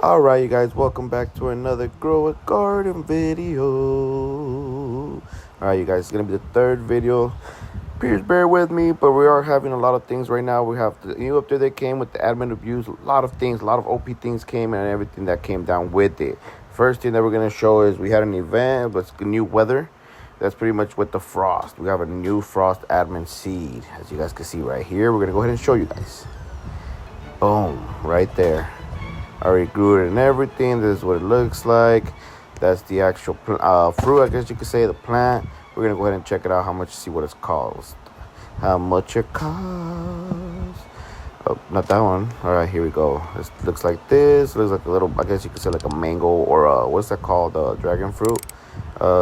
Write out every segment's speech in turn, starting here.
Alright, you guys, welcome back to another Grow a Garden video. Alright, you guys, it's gonna be the third video. Please bear with me, but we are having a lot of things right now. We have the new update that came with the admin reviews. A lot of things, a lot of OP things came and everything that came down with it. First thing that we're gonna show is we had an event with new weather. That's pretty much with the frost. We have a new frost admin seed. As you guys can see right here, we're gonna go ahead and show you guys. Boom, right there. I already grew it and everything. This is what it looks like. That's the actual fruit, I guess you could say, the plant. We're gonna go ahead and check it out. How much? See what it's cost. How much it costs? Oh, not that one. All right, here we go. This looks like this. Looks like a little, I guess you could say, like a mango or what's that called? Dragon fruit.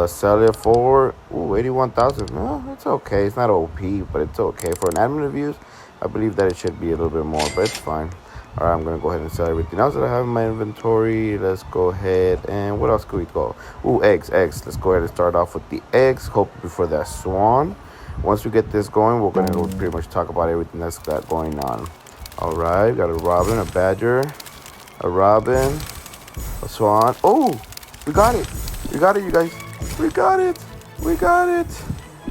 Sell it for 81,000. No, it's okay. It's not OP, but it's okay for an admin reviews. I believe that it should be a little bit more, but it's fine. All right, I'm going to go ahead and sell everything else that I have in my inventory. Let's go ahead and what else could we go? Eggs. Let's go ahead and start off with the eggs. Hope before that swan. Once we get this going, we're going to pretty much talk about everything that's got going on. All right, got a robin, a badger, a robin, a swan. Oh, we got it. We got it, you guys. We got it. We got it.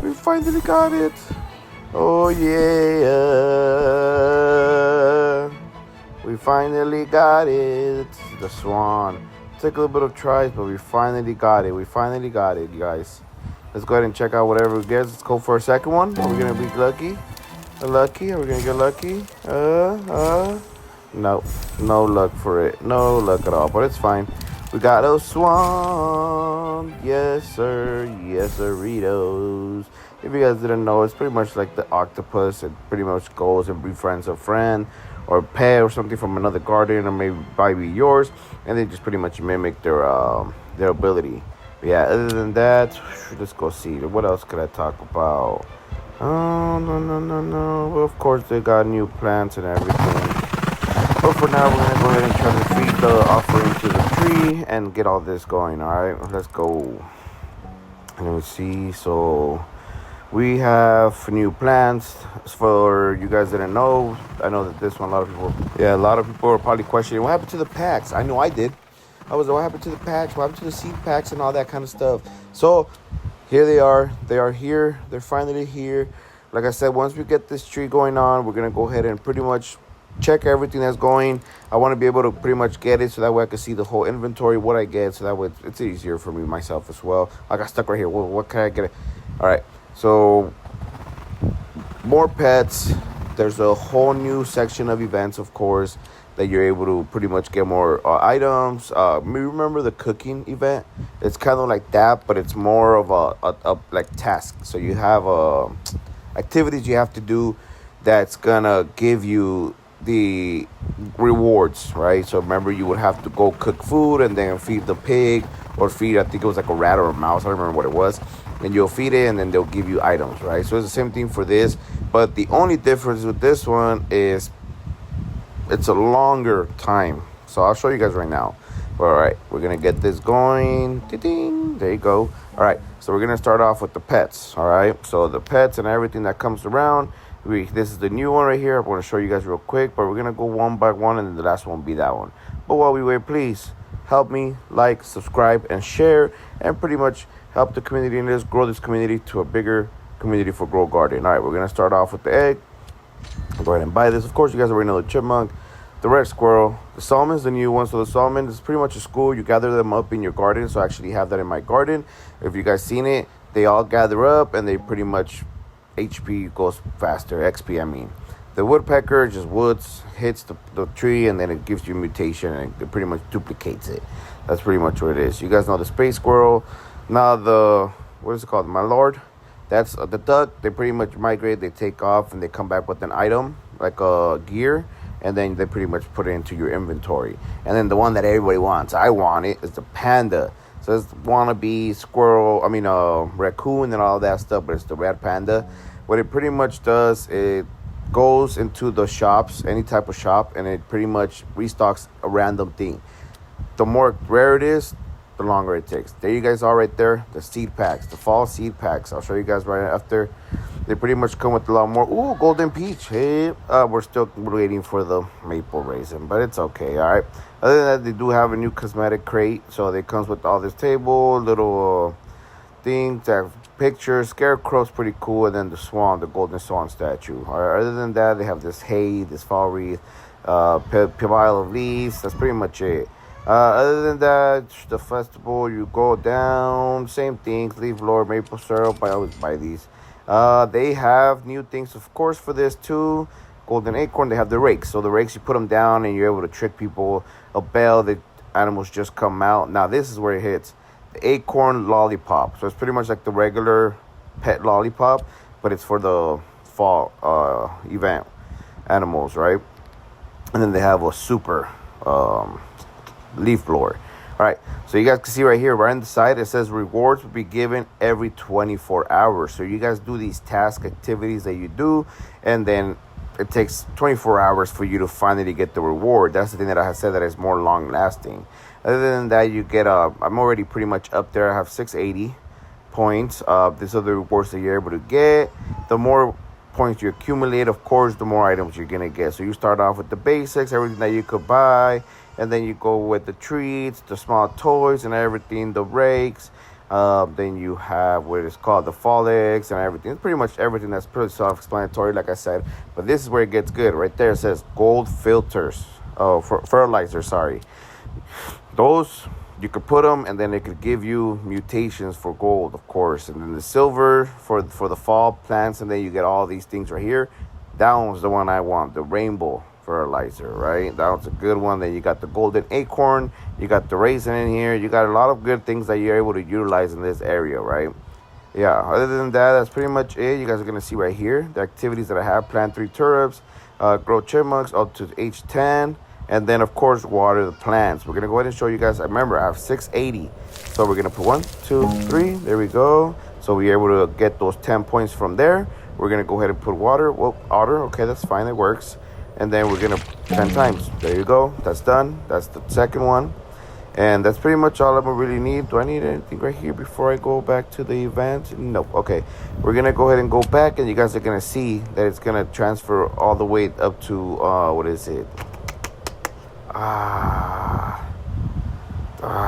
We finally got it. Oh, yeah. We finally got it. The swan. Took a little bit of tries, but we finally got it. We finally got it, you guys. Let's go ahead and check out whatever we get. Let's go for a second one. Are we going to be lucky? Lucky? Are we going to get lucky? No. No luck for it. No luck at all, but it's fine. We got a swan. Yes, sir. Yes, sirritos. If you guys didn't know, it's pretty much like the octopus. It pretty much goes and befriends a friend or a pet or something from another garden or maybe yours, and they just pretty much mimic their ability. But yeah, other than that, let's go see. What else could I talk about? Oh, no. Well, of course, they got new plants and everything. But for now, we're going to go ahead and try to feed the offering to the tree and get all this going, alright? Let's go. Let me see. So we have new plants. For you guys that didn't know, I know that this one, a lot of people are probably questioning, what happened to the packs? I know I did. I was like, what happened to the packs? What happened to the seed packs and all that kind of stuff? So here they are. They are here. They're finally here. Like I said, once we get this tree going on, we're going to go ahead and pretty much check everything that's going. I want to be able to pretty much get it so that way I can see the whole inventory, what I get, so that way it's easier for me myself as well. I got stuck right here. What can I get? All right, so more pets. There's a whole new section of events, of course, that you're able to pretty much get more items. Remember the cooking event? It's kind of like that, but it's more of a like task. So you have activities you have to do that's gonna give you the rewards, right? So remember, you would have to go cook food and then feed the pig or feed, I think it was like a rat or a mouse, I don't remember what it was, and you'll feed it and then they'll give you items, right? So it's the same thing for this, but the only difference with this one is it's a longer time. So I'll show you guys right now. All right, we're gonna get this going. Ding, there you go. All right, so we're gonna start off with the pets. All right, so the pets and everything that comes around. This is the new one right here. I'm going to show you guys real quick, but we're going to go one by one, and then the last one will be that one. But while we wait, please help me like, subscribe, and share, and pretty much help the community in this, grow this community to a bigger community for Grow Garden. All right, we're going to start off with the egg. I'll go ahead and buy this. Of course, you guys already know the chipmunk, the red squirrel, the salmon's the new one. So the salmon is pretty much a school. You gather them up in your garden. So I actually have that in my garden. If you guys seen it, they all gather up, and they pretty much HP goes faster, XP I mean. The woodpecker just hits the tree, and then it gives you a mutation, and it pretty much duplicates it. That's pretty much what it is. You guys know the space squirrel. Now what is it called? My lord. That's the duck. They pretty much migrate, they take off, and they come back with an item, like a gear, and then they pretty much put it into your inventory. And then the one that everybody wants, I want it, is the panda. So it's wannabe squirrel, raccoon and all that stuff, but it's the red panda. What it pretty much does, it goes into the shops, any type of shop, and it pretty much restocks a random thing. The more rare it is, the longer it takes. There you guys are right there, the seed packs, the fall seed packs. I'll show you guys right after. They pretty much come with a lot more. Ooh, golden peach. Hey, we're still waiting for the maple raisin, but it's okay. All right. Other than that, they do have a new cosmetic crate, so it comes with all this table, little things, that pictures. Scarecrow's pretty cool, and then the swan, the golden swan statue. All right. Other than that, they have this hay, this fall wreath, pile of leaves. That's pretty much it. Other than that, the festival, you go down, same things, leaf lore, maple syrup. I always buy these. They have new things, of course, for this too. Golden acorn, they have the rakes. So the rakes, you put them down and you're able to trick people. A bell, the animals just come out. Now this is where it hits. The acorn lollipop. So it's pretty much like the regular pet lollipop, but it's for the fall event animals, right? And then they have a super leaf blower. All right, so you guys can see right here, right on the side, it says rewards will be given every 24 hours. So you guys do these task activities that you do, and then it takes 24 hours for you to finally get the reward. That's the thing that I have said that is more long lasting. Other than that, you get I'm already pretty much up there. I have 680 points. These are the rewards that you're able to get. The more points you accumulate, of course, the more items you're gonna get. So you start off with the basics, everything that you could buy, and then you go with the treats, the small toys and everything, the rakes. Then you have what is called the fall eggs and everything. It's pretty much everything. That's pretty self-explanatory, like I said. But this is where it gets good. Right there it says gold filters. Oh, fertilizer, sorry. Those, you could put them, and then it could give you mutations for gold, of course. And then the silver for the fall plants, and then you get all these things right here. That one's the one I want, the rainbow fertilizer, right? That was a good one. Then you got the golden acorn, you got the raisin in here, you got a lot of good things that you're able to utilize in this area, right? Yeah, other than that, that's pretty much it. You guys are going to see right here the activities that I have. Plant 3 tulips, grow chipmunks up to age 10, and then of course water the plants. We're going to go ahead and show you guys. Remember, I have 680, so we're going to put 1, 2, 3, there we go. So we're able to get those 10 points from there. We're going to go ahead and put water. Well, otter, okay, that's fine, it works. And then we're going to 10 times. There you go. That's done. That's the second one. And that's pretty much all I really need. Do I need anything right here before I go back to the event? Nope. Okay. We're going to go ahead and go back. And you guys are going to see that it's going to transfer all the way up to, what is it? I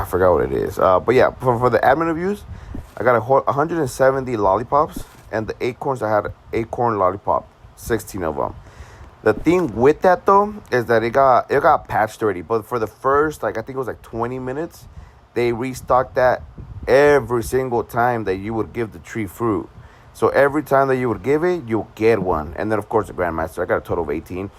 forgot what it is. But yeah, for the admin reviews, I got 170 lollipops. And the acorns, I had acorn lollipop. 16 of them. The thing with that though is that it got patched already, but for the first, like, I think it was like 20 minutes, they restocked that every single time that you would give the tree fruit. So every time that you would give it, you'll get one. And then of course the Grandmaster, I got a total of 18,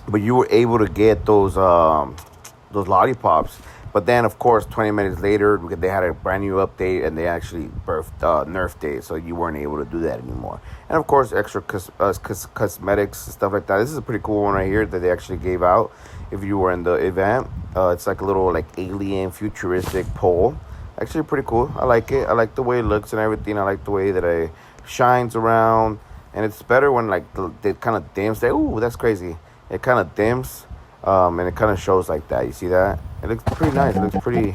but you were able to get those lollipops. But then, of course, 20 minutes later, they had a brand new update, and they actually nerfed it, so you weren't able to do that anymore. And, of course, extra cosmetics, stuff like that. This is a pretty cool one right here that they actually gave out if you were in the event. It's like a little, like, alien, futuristic pole. Actually, pretty cool. I like it. I like the way it looks and everything. I like the way that it shines around. And it's better when, like, it kind of dims. Ooh, that's crazy. It kind of dims. And it kind of shows like that. You see that? It looks pretty nice. It looks pretty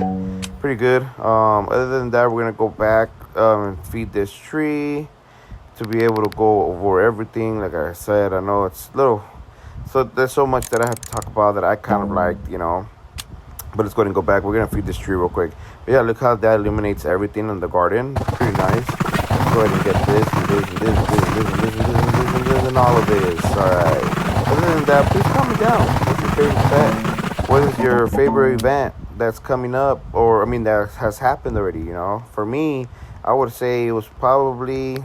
good. Other than that, we're gonna go back and feed this tree to be able to go over everything. Like I said, I know it's little, so there's so much that I have to talk about that I kind of like, you know. But let's go ahead and go back. We're gonna feed this tree real quick. But yeah, look how that illuminates everything in the garden. It's pretty nice. Let's go ahead and get this and this and this and this and this and this and this and this and all of this. All right. Other than that, please comment down. What's your favorite pet? What is your favorite event that's coming up, or I mean that has happened already, you know? For me, I would say it was probably,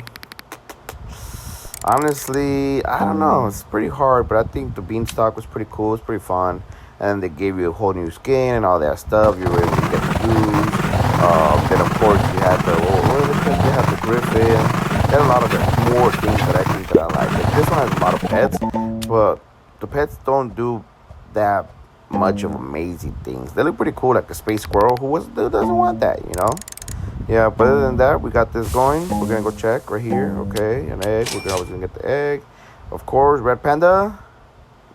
honestly, I don't know, it's pretty hard, but I think the Beanstalk was pretty cool. It's pretty fun, and they gave you a whole new skin and all that stuff. You were able to get the booze. Then of course you had you had the Griffin. They had a lot of more things that I think that I like. This one has a lot of pets, but the pets don't do that much of amazing things. They look pretty cool, like a space squirrel. Who doesn't want that, you know? Yeah, but other than that, we got this going. We're gonna go check right here. Okay, an egg. We're always gonna get the egg. Of course, red panda.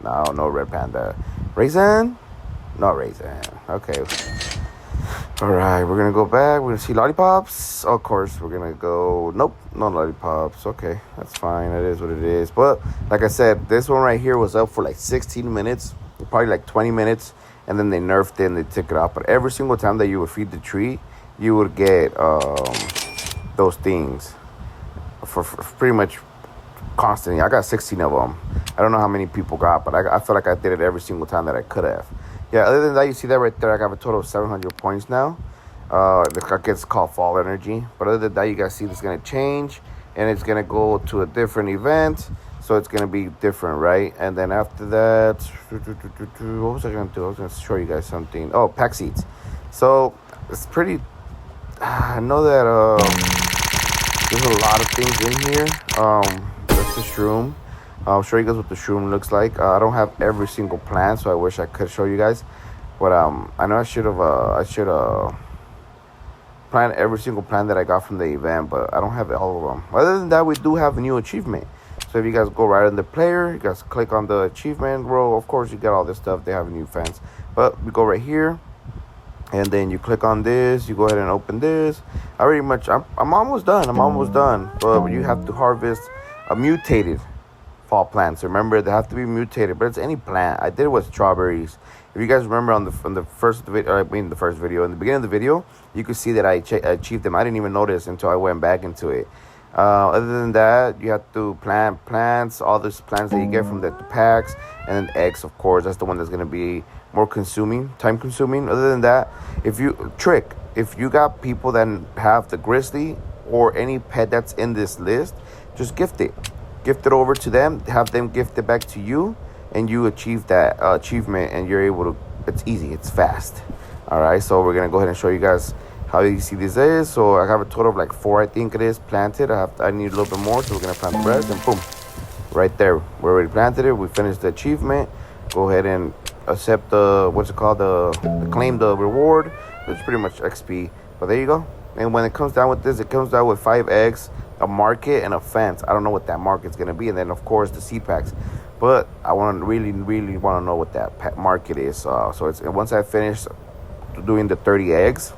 No red panda. Raisin? No raisin. Okay. All right, we're gonna go back. We're gonna see lollipops. Of course, we're gonna go. Nope, no lollipops. Okay, that's fine. It is what it is. But like I said, this one right here was up for like 16 minutes, probably like 20 minutes, and then they nerfed it and they took it off. But every single time that you would feed the tree, you would get those things for pretty much constantly. I got 16 of them. I don't know how many people got, but I feel like I did it every single time that I could have. Yeah, other than that, you see that right there, I got a total of 700 points now. The gets called Fall Energy. But other than that, you guys see this is going to change, and it's going to go to a different event. So it's going to be different, right? And then after that, what was I going to do? I was going to show you guys something. Oh, pack seeds. So it's pretty, I know that there's a lot of things in here. That's the shroom. I'll show you guys what the shroom looks like. I don't have every single plant, so I wish I could show you guys. But I know I should plan every single plant that I got from the event, but I don't have all of them. Other than that, we do have a new achievement. So if you guys go right on the player, you guys click on the achievement row. Of course, you get all this stuff. They have a new fence. But we go right here, and then you click on this. You go ahead and open this. I'm almost done. But you have to harvest a mutated fall plants. Remember, they have to be mutated, but it's any plant. I did it with strawberries. If you guys remember on the first video, in the beginning of the video, you could see that I achieved them. I didn't even notice until I went back into it. Other than that, you have to plant plants, all these plants that you get from the packs, and then eggs, of course. That's the one that's going to be more time consuming. Other than that, if you got people that have the grizzly or any pet that's in this list, just gift it over to them, have them gift it back to you, and you achieve that achievement, and you're able to, it's easy, it's fast. All right, so we're gonna go ahead and show you guys how easy this is. So I have a total of like 4, I think it is, planted. I need a little bit more, so we're gonna plant the rest, and boom, right there, we already planted it. We finished the achievement. Go ahead and accept the claim the reward, which is pretty much XP. But there you go. And when it comes down with this, it comes down with 5 eggs, a market, and a fence. I don't know what that market's going to be. And then, of course, the seed packs. But I want to really want to know what that market is. So once I finish doing the 30 eggs,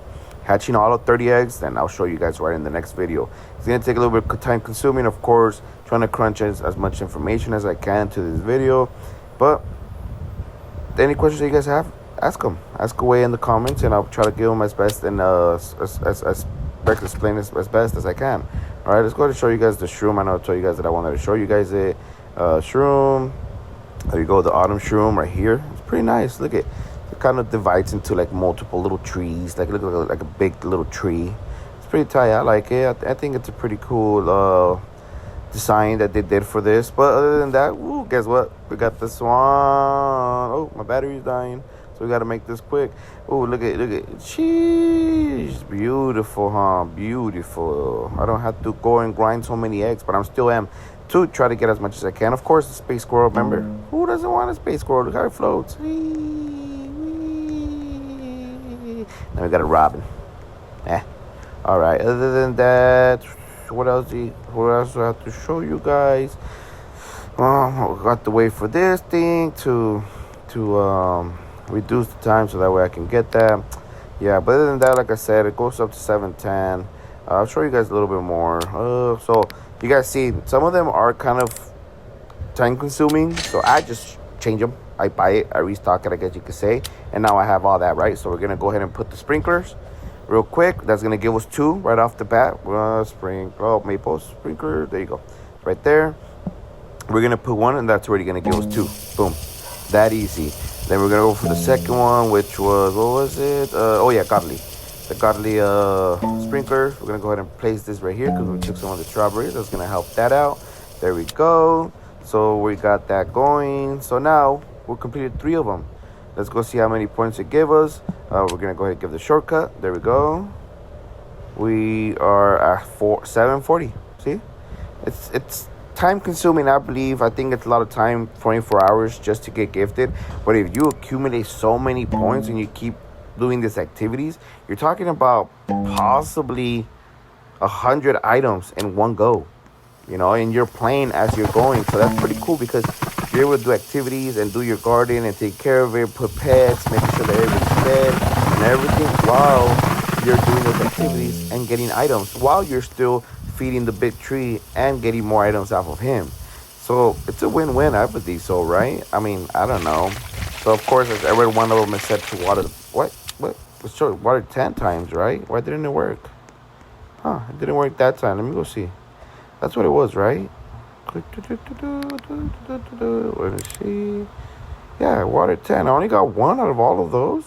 hatching all of 30 eggs, then I'll show you guys right in the next video. It's going to take a little bit of time consuming, of course, trying to crunch as much information as I can to this video. But any questions that you guys have, ask away in the comments, and I'll try to give them as best and explain as best as I can. All right, let's go ahead and show you guys the shroom. I know I told you guys that I wanted to show you guys it. Shroom, there you go, the autumn shroom right here. It's pretty nice. Look at it. It kind of divides into like multiple little trees, like look like a big little tree. It's pretty tight. I like it. I think it's a pretty cool design that they did for this. But other than that, guess what? We got this one. Oh, my battery's dying, so we got to make this quick. Oh, look at she's beautiful, huh? Beautiful. I don't have to go and grind so many eggs, but I'm still to try to get as much as I can. Of course, the space squirrel. Remember, who doesn't want a space squirrel? Look how it floats. Now we got a robin. All right. Other than that, what else do I have to show you guys? We got to wait for this thing to reduce the time, so that way I can get that. Yeah, but other than that, like I said, it goes up to 710. I'll show you guys a little bit more. So you guys see, some of them are kind of time consuming, so I just change them. I buy it, I restock it, I guess you could say, and now I have all that, right? So we're gonna go ahead and put the sprinklers real quick. That's gonna give us 2 right off the bat. Maple sprinkler, there you go, right there. We're gonna put 1, and that's already gonna give us 2. Boom, that easy. Then we're gonna go for the second one, which was, what was it? Godly. The Godly sprinkler. We're gonna go ahead and place this right here because we took some of the strawberries. That's gonna help that out. There we go. So we got that going. So now we completed 3 of them. Let's go see how many points it gave us. We're gonna go ahead and give the shortcut. There we go. We are at 740. See, it's time consuming, I believe. I think it's a lot of time, 24 hours just to get gifted. But if you accumulate so many points and you keep doing these activities, you're talking about possibly 100 items in one go, and you're playing as you're going. So that's pretty cool, because you're able to do activities and do your garden and take care of it, put pets, make sure that everything's fed and everything. Wow. you're doing those activities and getting items while you're still feeding the big tree and getting more items off of him. So it's a win-win, I believe so, right? I mean, I don't know. So of course, as every one of them is set to water. What? Let's show water 10 times, right? Why didn't it work? Huh? It didn't work that time. Let me go see. That's what it was, right? Let me see. Yeah, water 10. I only got one out of all of those.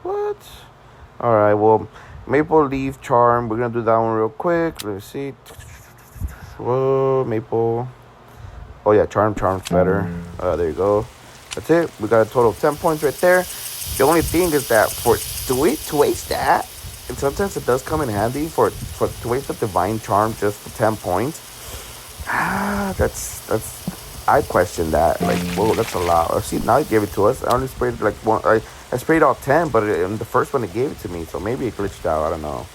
What? All right. Well, maple leaf charm. We're gonna do that one real quick. Let me see. Whoa, maple. Oh yeah, charm's better. There you go. That's it. We got a total of 10 points right there. The only thing is that to waste that, and sometimes it does come in handy to waste the divine charm just for 10 points. That's I question that. Like, whoa, that's a lot. See, now he gave it to us. I only sprayed like one. I sprayed all 10, but in the first one it gave it to me, so maybe it glitched out. I don't know.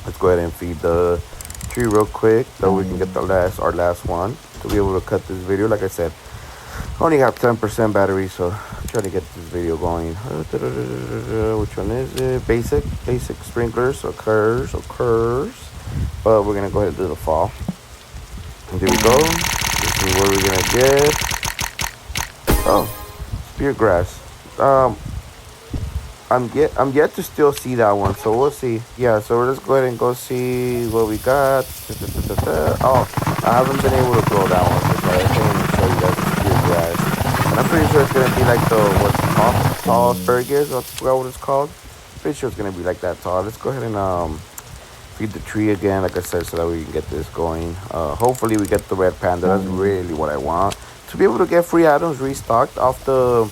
Let's go ahead and feed the tree real quick so we can get our last one to be able to cut this video. Like I said, I only have 10% battery, so I'm trying to get this video going. Which one is it? Basic sprinklers occurs. But we're gonna go ahead and do the fall. And here we go. This is what we're gonna get. Oh, spear grass. I'm yet to still see that one, so we'll see. Yeah, so let's go ahead and go see what we got. Oh, I haven't been able to grow that one, so I can't show you guys the spear grass. And I'm pretty sure it's gonna be like the what's tall asparagus. I forgot what it's called. Pretty sure it's gonna be like that tall. Let's go ahead and feed the tree again, like I said, so that we can get this going. Hopefully we get the red panda. That's really what I want. To be able to get free items restocked off the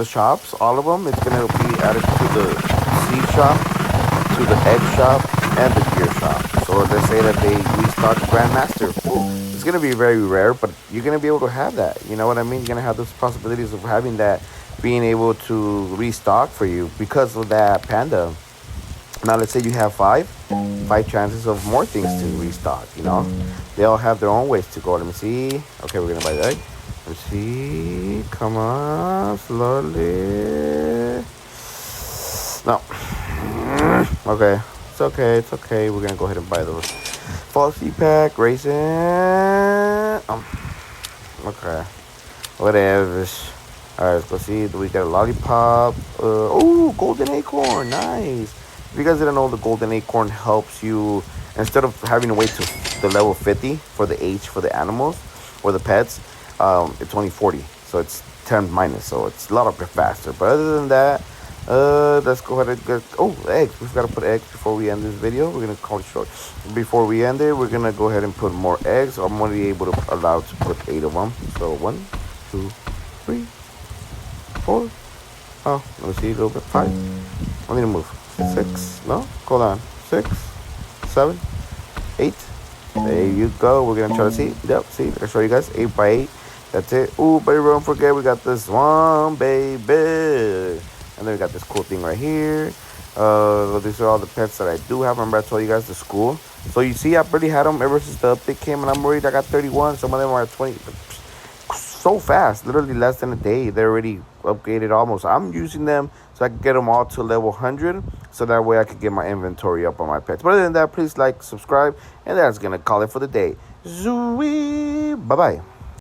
shops, all of them, it's gonna be added to the seed shop, to the egg shop, and the gear shop. So they say that they restock Grandmaster. It's gonna be very rare, but you're gonna be able to have that. You know what I mean? You're gonna have those possibilities of having that, being able to restock for you because of that panda. Now let's say you have five chances of more things to restock. You know, they all have their own ways to go. Let me see. Okay, we're gonna buy that. Let's see. Come on, slowly. No. Okay. It's okay. We're gonna go ahead and buy those. Falsy pack, racing. Okay. Whatever. Alright, let's go see. Do we get a lollipop? Oh, golden acorn. Nice. If you guys didn't know, the golden acorn helps you, instead of having to wait to the level 50 for the age for the animals or the pets, it's only 40. So it's 10 minus. So it's a lot faster. But other than that, let's go ahead and get, eggs. We've got to put eggs before we end this video. We're going to call it short. Before we end it, we're going to go ahead and put more eggs. I'm only able to allow to put 8 of them. So 1, 2, 3, 4. Oh, let me see a little bit. 5. I need to move. 6. No, hold on. 6, 7, 8. There you go. We're gonna try to see. Yep, see, I'll show you guys. 8 by 8. That's it. Ooh, but don't forget we got this one, baby. And then we got this cool thing right here. These are all the pets that I do have. Remember I told you guys the school. So you see, I've already had them ever since the update came, and I'm worried I got 31. Some of them are at 20. So fast, literally less than a day. They're already upgraded almost. I'm using them so I can get them all to level 100, so that way I can get my inventory up on my pets. But other than that, please like, subscribe, and that's gonna call it for the day. Zooey, bye bye.